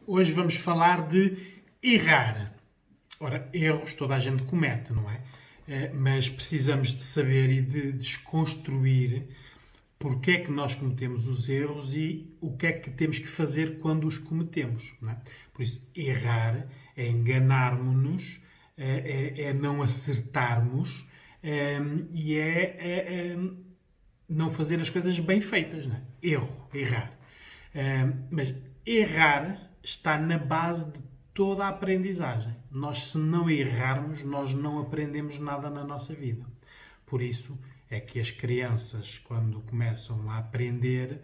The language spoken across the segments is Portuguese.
Hoje vamos falar de errar. Ora, erros toda a gente comete, não é? Mas precisamos de saber e de desconstruir porque é que nós cometemos os erros e o que é que temos que fazer quando os cometemos, não é? Por isso, errar é enganarmos-nos, é não acertarmos e não fazer as coisas bem feitas, não é? Errar. Mas errar está na base de toda a aprendizagem. Nós, se não errarmos, nós não aprendemos nada na nossa vida. Por isso é que as crianças, quando começam a aprender,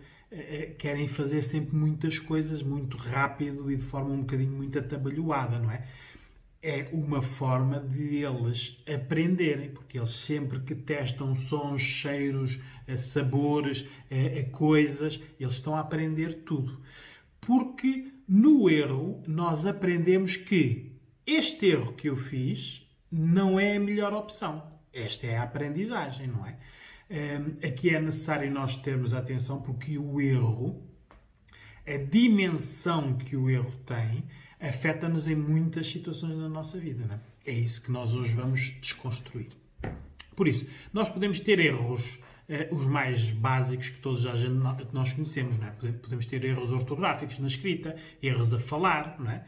querem fazer sempre muitas coisas muito rápido e de forma um bocadinho muito atabalhoada, não é? É uma forma de eles aprenderem, porque eles sempre que testam sons, cheiros, sabores, coisas, eles estão a aprender tudo. Porque no erro nós aprendemos que este erro que eu fiz não é a melhor opção. Esta é a aprendizagem, não é? Aqui é necessário nós termos atenção porque o erro, a dimensão que o erro tem, afeta-nos em muitas situações da nossa vida, não é? É isso que nós hoje vamos desconstruir. Por isso, nós podemos ter erros, os mais básicos que todos já nós conhecemos, não é? Podemos ter erros ortográficos na escrita, erros a falar, não é?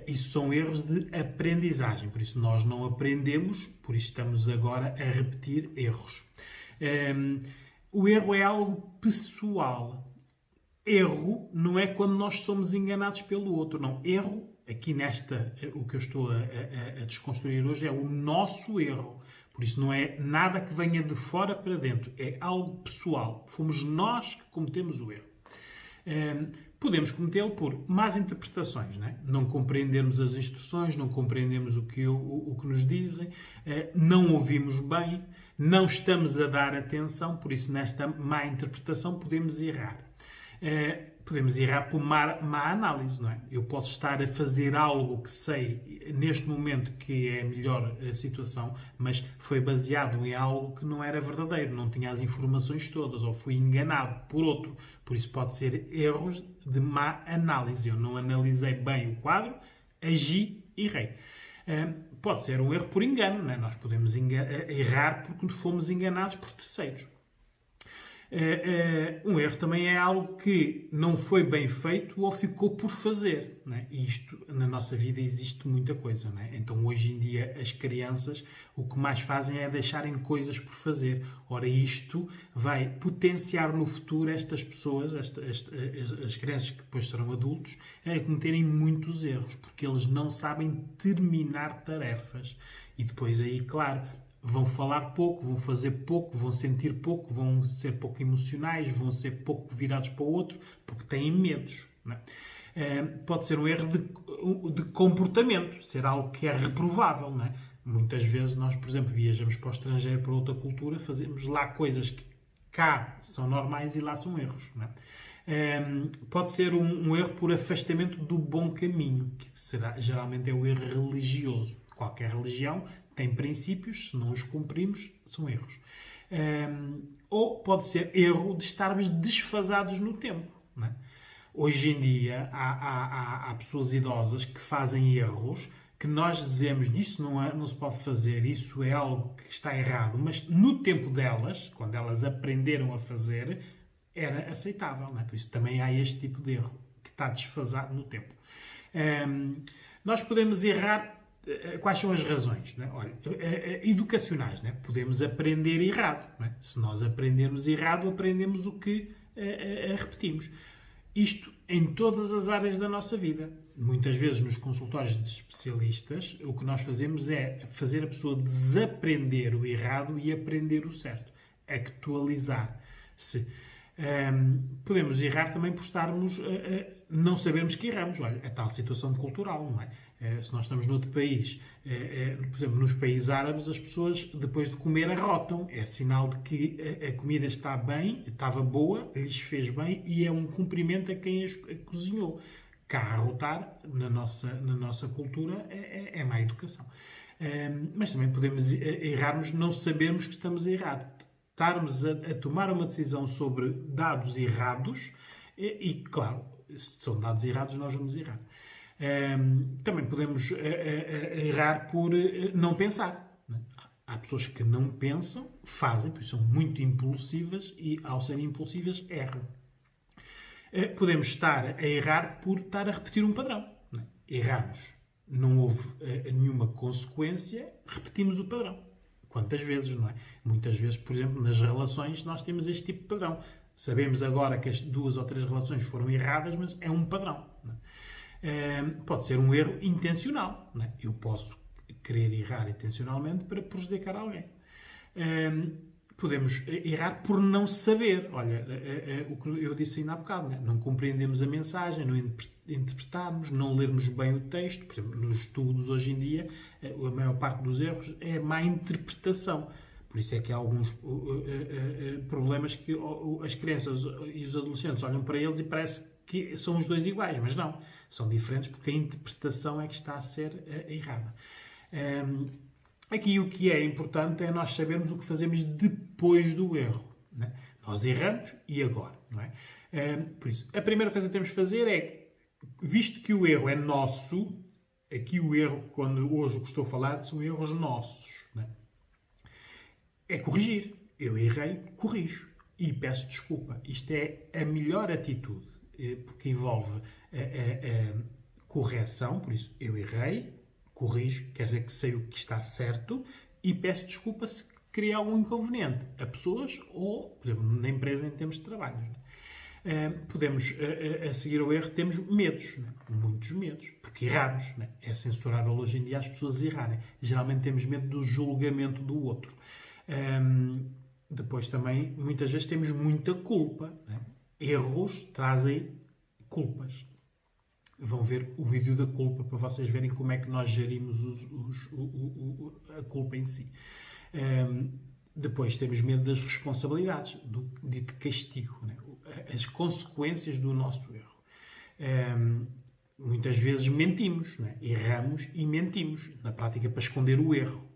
Isso são erros de aprendizagem, por isso nós não aprendemos, por isso estamos agora a repetir erros. O erro é algo pessoal. Erro não é quando nós somos enganados pelo outro, não. Erro, aqui o que eu estou a desconstruir hoje é o nosso erro. Por isso não é nada que venha de fora para dentro, é algo pessoal. Fomos nós que cometemos o erro. Podemos cometê-lo por más interpretações, não é? Não compreendermos as instruções, não compreendemos o que nos dizem, não ouvimos bem, não estamos a dar atenção, por isso nesta má interpretação podemos errar. Podemos errar por má análise, não é? Eu posso estar a fazer algo que sei neste momento que é a melhor situação, mas foi baseado em algo que não era verdadeiro, não tinha as informações todas, ou fui enganado por outro. Por isso pode ser erros de má análise. Eu não analisei bem o quadro, agi e errei. Pode ser um erro por engano, não é? Nós podemos errar porque fomos enganados por terceiros. Um erro também é algo que não foi bem feito ou ficou por fazer, não é? E isto, na nossa vida, existe muita coisa, não é? Então, hoje em dia, as crianças, o que mais fazem é deixarem coisas por fazer. Ora, isto vai potenciar no futuro estas pessoas, as crianças que depois serão adultos, a cometerem muitos erros, porque eles não sabem terminar tarefas. E depois aí, claro, vão falar pouco, vão fazer pouco, vão sentir pouco, vão ser pouco emocionais, vão ser pouco virados para o outro, porque têm medos, não é? Pode ser um erro de comportamento, ser algo que é reprovável, não é? Muitas vezes nós, por exemplo, viajamos para o estrangeiro, para outra cultura, fazemos lá coisas que cá são normais e lá são erros, não é? Pode ser um erro por afastamento do bom caminho, que geralmente é o erro religioso. Qualquer religião tem princípios, se não os cumprimos, são erros. Ou pode ser erro de estarmos desfasados no tempo, não é? Hoje em dia há pessoas idosas que fazem erros que nós dizemos disso não se pode fazer, isso é algo que está errado, mas no tempo delas, quando elas aprenderam a fazer, era aceitável, não é? Por isso também há este tipo de erro que está desfasado no tempo. Nós podemos errar. Quais são as razões? Não é? Olha, educacionais, não é? Podemos aprender errado. Não é? Se nós aprendermos errado, aprendemos o que repetimos. Isto em todas as áreas da nossa vida. Muitas vezes nos consultórios de especialistas, o que nós fazemos é fazer a pessoa desaprender o errado e aprender o certo. Actualizar-se. Podemos errar também por estarmos não sabermos que erramos. Olha, a tal situação cultural, não é? Se nós estamos noutro país, por exemplo, nos países árabes, as pessoas, depois de comer, arrotam. É sinal de que a comida está bem, estava boa, lhes fez bem e é um cumprimento a quem a cozinhou. Cá, arrotar, na nossa cultura, é má educação. Mas também podemos errarmos não sabermos que estamos a errar. Estarmos a tomar uma decisão sobre dados errados e, claro, se são dados errados, nós vamos errar. Também podemos errar por não pensar. Né? Há pessoas que não pensam, fazem, porque são muito impulsivas e, ao serem impulsivas, erram. Podemos estar a errar por estar a repetir um padrão. Né? Erramos, não houve nenhuma consequência, repetimos o padrão. Quantas vezes, não é? Muitas vezes, por exemplo, nas relações, nós temos este tipo de padrão. Sabemos agora que as 2 ou 3 relações foram erradas, mas é um padrão. Não é? Pode ser um erro intencional. Não é? Eu posso querer errar intencionalmente para prejudicar alguém. Podemos errar por não saber. Olha, o que eu disse ainda há bocado, não compreendemos a mensagem, não interpretarmos, não lermos bem o texto. Por exemplo, nos estudos hoje em dia, a maior parte dos erros é má interpretação. Por isso é que há alguns problemas que as crianças e os adolescentes olham para eles e parece que são os dois iguais, mas não. São diferentes porque a interpretação é que está a ser errada. Aqui o que é importante é nós sabermos o que fazemos depois do erro. Né? Nós erramos e agora. Não é? Por isso, a primeira coisa que temos de fazer é, visto que o erro é nosso, aqui o erro, quando hoje o que estou a falar, são erros nossos. Né? É corrigir. Eu errei, corrijo. E peço desculpa. Isto é a melhor atitude, porque envolve correção. Por isso, eu errei, corrijo, quer dizer que sei o que está certo e peço desculpa se criei algum inconveniente a pessoas ou, por exemplo, na empresa em termos de trabalho. Podemos, a seguir ao erro, temos medos, muitos medos, porque erramos. É censurável hoje em dia as pessoas errarem. Geralmente temos medo do julgamento do outro. Depois também, muitas vezes, temos muita culpa. Erros trazem culpas. Vão ver o vídeo da culpa para vocês verem como é que nós gerimos a culpa em si. Depois temos medo das responsabilidades, do dito castigo, as consequências do nosso erro. Muitas vezes mentimos, erramos e mentimos, na prática para esconder o erro.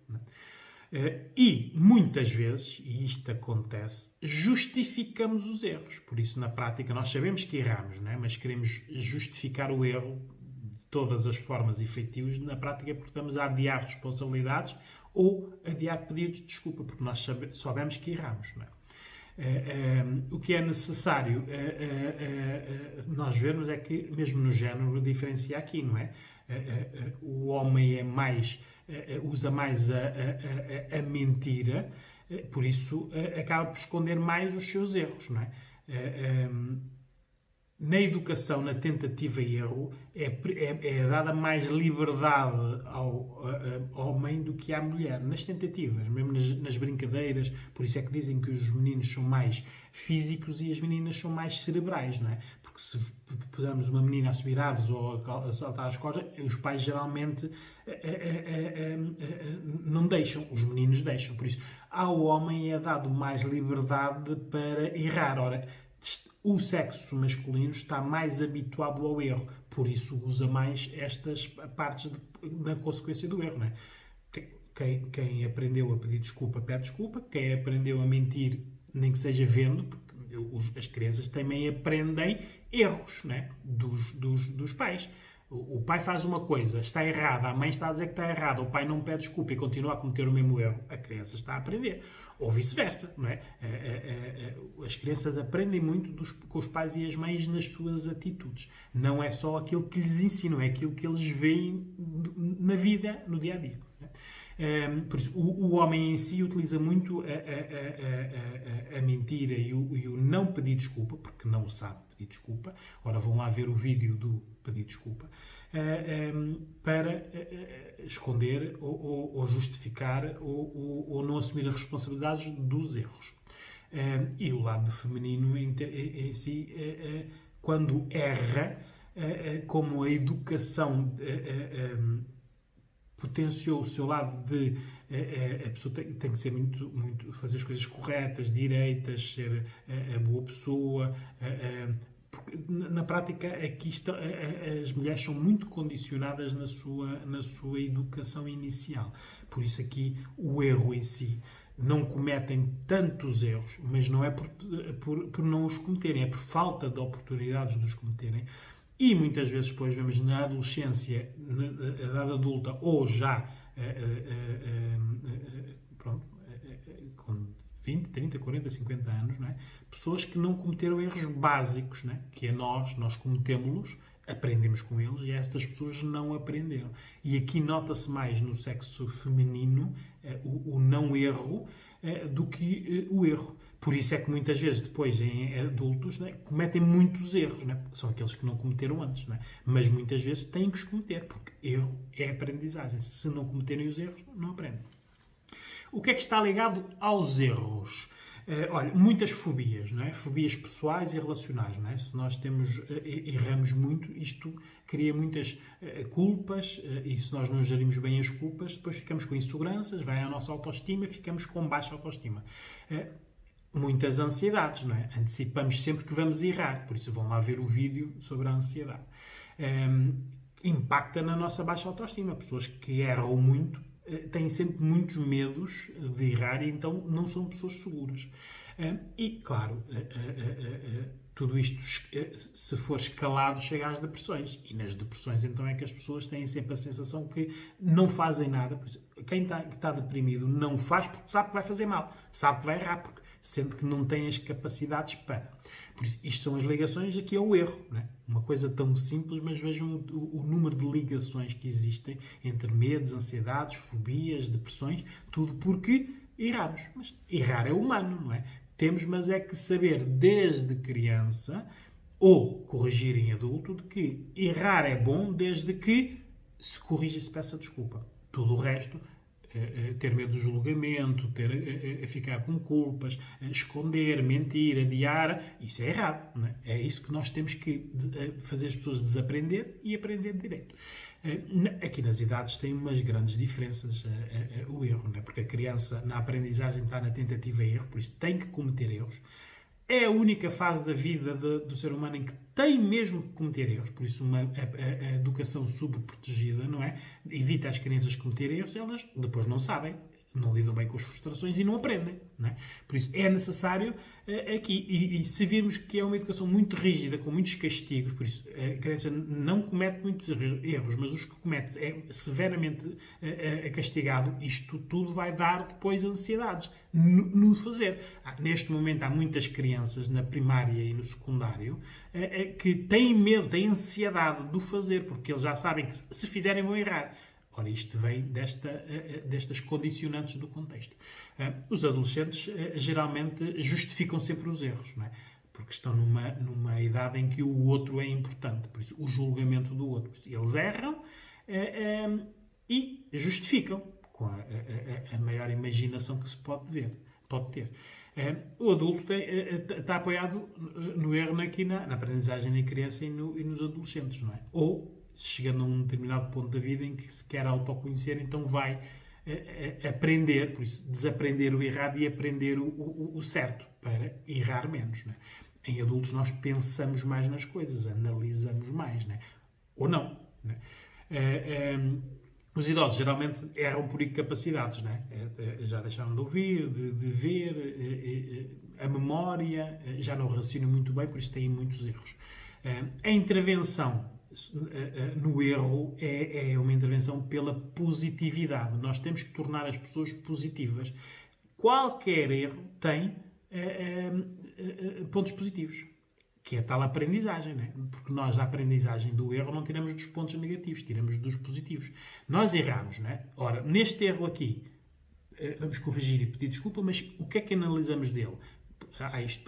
E muitas vezes, e isto acontece, justificamos os erros. Por isso, na prática, nós sabemos que erramos, mas queremos justificar o erro de todas as formas e feitios. Na prática, porque estamos a adiar responsabilidades ou adiar pedidos de desculpa, porque nós sabemos que erramos. O que é necessário nós vermos é que, mesmo no género, diferencia aqui, não é? O homem é mais... usa mais a mentira, por isso acaba por esconder mais os seus erros, não é? Na educação, na tentativa e erro, é dada mais liberdade ao homem do que à mulher. Nas tentativas, mesmo nas brincadeiras, por isso é que dizem que os meninos são mais físicos e as meninas são mais cerebrais, não é? Porque se pusermos uma menina a subir árvores ou a saltar as cordas, os pais geralmente não deixam, os meninos deixam. Por isso, ao homem é dado mais liberdade para errar. Ora, o sexo masculino está mais habituado ao erro, por isso usa mais estas partes na consequência do erro. Não é? Quem aprendeu a pedir desculpa, pede desculpa. Quem aprendeu a mentir, nem que seja vendo, porque as crianças também aprendem erros, não é? dos pais. O pai faz uma coisa, está errada, a mãe está a dizer que está errada, o pai não pede desculpa e continua a cometer o mesmo erro, a criança está a aprender. Ou vice-versa, não é? As crianças aprendem muito com os pais e as mães nas suas atitudes. Não é só aquilo que lhes ensinam, é aquilo que eles veem na vida, no dia-a-dia. Por isso, o homem em si utiliza muito a mentira e o não pedir desculpa, porque não sabe pedir desculpa. Ora, vão lá ver o vídeo do pedir desculpa, para esconder ou justificar ou não assumir as responsabilidades dos erros. E o lado feminino em si, quando erra, como a educação potenciou o seu lado de a pessoa tem que ser muito fazer as coisas corretas, direitas, ser a boa pessoa, porque na prática aqui as mulheres são muito condicionadas na sua educação inicial. Por isso aqui o erro em si, não cometem tantos erros, mas não é por não os cometerem, é por falta de oportunidades de os cometerem, E muitas vezes depois vemos na adolescência, na idade adulta, ou já pronto, com 20, 30, 40, 50 anos, não é? Pessoas que não cometeram erros básicos, não é? Que é nós cometemos-los, aprendemos com eles e estas pessoas não aprenderam. E aqui nota-se mais no sexo feminino o não erro do que o erro. Por isso é que muitas vezes depois em adultos, não é? Cometem muitos erros, não é? São aqueles que não cometeram antes, não é? Mas muitas vezes têm que os cometer, porque erro é aprendizagem. Se não cometerem os erros, não aprendem. O que é que está ligado aos erros? Olha, muitas fobias, não é? Fobias pessoais e relacionais, não é? Se nós erramos muito, isto cria muitas culpas e se nós não gerimos bem as culpas, depois ficamos com inseguranças, vai à nossa autoestima, ficamos com baixa autoestima. Muitas ansiedades, não é? Antecipamos sempre que vamos errar, por isso vão lá ver o vídeo sobre a ansiedade. Impacta na nossa baixa autoestima. Pessoas que erram muito têm sempre muitos medos de errar e então não são pessoas seguras. E, claro, tudo isto, se for escalado, chega às depressões. E nas depressões, então, é que as pessoas têm sempre a sensação que não fazem nada. Quem está deprimido não faz porque sabe que vai fazer mal. Sabe que vai errar, porque sente que não tem as capacidades para. Por isso, isto são as ligações aqui ao erro. Não é? Uma coisa tão simples, mas vejam o número de ligações que existem entre medos, ansiedades, fobias, depressões, tudo porque erramos. Mas errar é humano, não é? Temos, mas é que saber desde criança, ou corrigir em adulto, de que errar é bom desde que se corrija e se peça desculpa. Tudo o resto, ter medo do julgamento, ficar com culpas, esconder, mentir, adiar, isso é errado. Não é? É isso que nós temos que fazer as pessoas desaprender e aprender direito. Aqui nas idades tem umas grandes diferenças o erro, não é? Porque a criança na aprendizagem está na tentativa e erro, por isso tem que cometer erros. É a única fase da vida do ser humano em que tem mesmo que cometer erros, por isso a educação subprotegida, não é? Evita as crianças cometer erros, elas depois não sabem, não lidam bem com as frustrações e não aprendem, não é? Por isso é necessário aqui, e se virmos que é uma educação muito rígida, com muitos castigos, por isso a criança não comete muitos erros, mas os que comete é severamente castigado, isto tudo vai dar depois ansiedades no fazer. Neste momento há muitas crianças na primária e no secundário que têm medo, têm ansiedade do fazer, porque eles já sabem que se fizerem vão errar. Ora, isto vem destas condicionantes do contexto. Os adolescentes geralmente justificam sempre os erros, não é? Porque estão numa idade em que o outro é importante, por isso o julgamento do outro. Eles erram e justificam com a maior imaginação que se pode ter. O adulto está apoiado no erro aqui na aprendizagem na criança e nos adolescentes, não é? Ou chegando a um determinado ponto da vida em que se quer autoconhecer, então vai aprender, por isso desaprender o errado e aprender o certo, para errar menos. Não é? Em adultos nós pensamos mais nas coisas, analisamos mais, não é? Ou não. Não é? Os idosos geralmente erram por incapacidades, não é? Já deixaram de ouvir, de ver, a memória, já não raciocinam muito bem, por isso têm muitos erros. A intervenção no erro é uma intervenção pela positividade. Nós temos que tornar as pessoas positivas. Qualquer erro tem pontos positivos, que é a tal aprendizagem, não é? Porque nós, a aprendizagem do erro, não tiramos dos pontos negativos, tiramos dos positivos. Nós erramos, não é? Ora, neste erro aqui, vamos corrigir e pedir desculpa, mas o que é que analisamos dele? Isto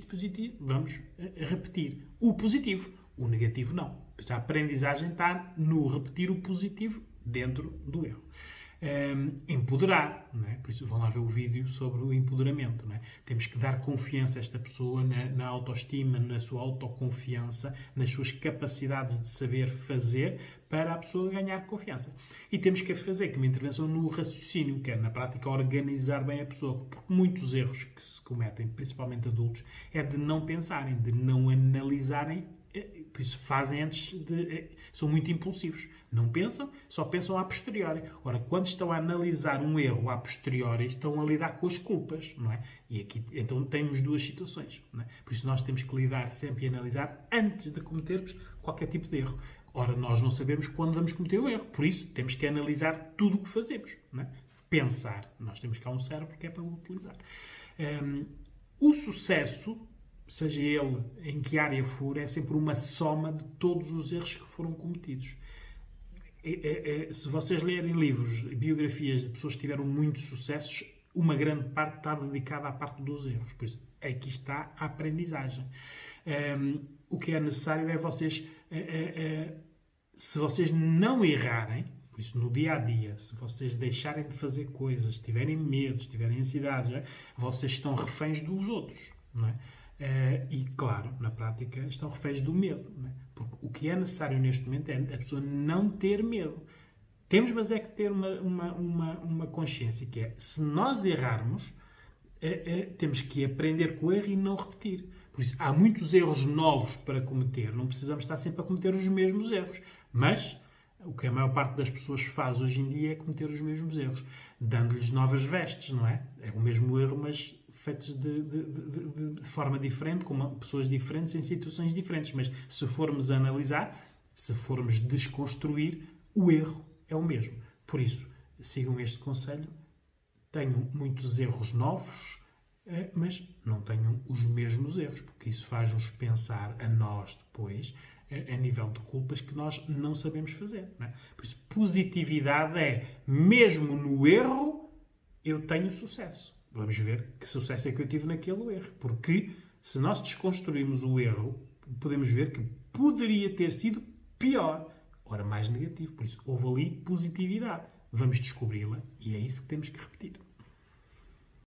positivo, vamos repetir o positivo. O negativo não. A aprendizagem está no repetir o positivo dentro do erro. Empoderar, não é? Por isso vão lá ver o vídeo sobre o empoderamento. Não é? Temos que dar confiança a esta pessoa na autoestima, na sua autoconfiança, nas suas capacidades de saber fazer para a pessoa ganhar confiança. E temos que fazer uma intervenção no raciocínio, que é na prática organizar bem a pessoa, porque muitos erros que se cometem, principalmente adultos, é de não pensarem, de não analisarem. Por isso fazem são muito impulsivos. Não pensam, só pensam a posteriori. Ora, quando estão a analisar um erro a posteriori, estão a lidar com as culpas, não é? E aqui, então, temos duas situações, não é? Por isso nós temos que lidar sempre e analisar antes de cometermos qualquer tipo de erro. Ora, nós não sabemos quando vamos cometer o erro. Por isso, temos que analisar tudo o que fazemos. Não é? Pensar. Nós temos cá um cérebro que é para o utilizar. O sucesso, seja ele em que área for, é sempre uma soma de todos os erros que foram cometidos. Se vocês lerem livros, biografias de pessoas que tiveram muitos sucessos, uma grande parte está dedicada à parte dos erros. Por isso, aqui está a aprendizagem. O que é necessário é vocês... se vocês não errarem, por isso no dia a dia, se vocês deixarem de fazer coisas, se tiverem medo, se tiverem ansiedades, vocês estão reféns dos outros, não é? E claro, na prática estão reféns do medo, não é? Porque o que é necessário neste momento é a pessoa não ter medo. Temos, mas é que ter uma consciência que é, se nós errarmos, temos que aprender com o erro e não repetir. Por isso, há muitos erros novos para cometer. Não precisamos estar sempre a cometer os mesmos erros. Mas, o que a maior parte das pessoas faz hoje em dia é cometer os mesmos erros. Dando-lhes novas vestes, não é? É o mesmo erro, mas feitos de forma diferente, com pessoas diferentes, em situações diferentes. Mas, se formos analisar, se formos desconstruir, o erro é o mesmo. Por isso, sigam este conselho. Tenham muitos erros novos, mas não tenham os mesmos erros, porque isso faz-nos pensar a nós depois, a nível de culpas que nós não sabemos fazer. Não é? Por isso, positividade é, mesmo no erro, eu tenho sucesso. Vamos ver que sucesso é que eu tive naquele erro. Porque se nós desconstruirmos o erro, podemos ver que poderia ter sido pior, ora mais negativo. Por isso, houve ali positividade. Vamos descobri-la e é isso que temos que repetir.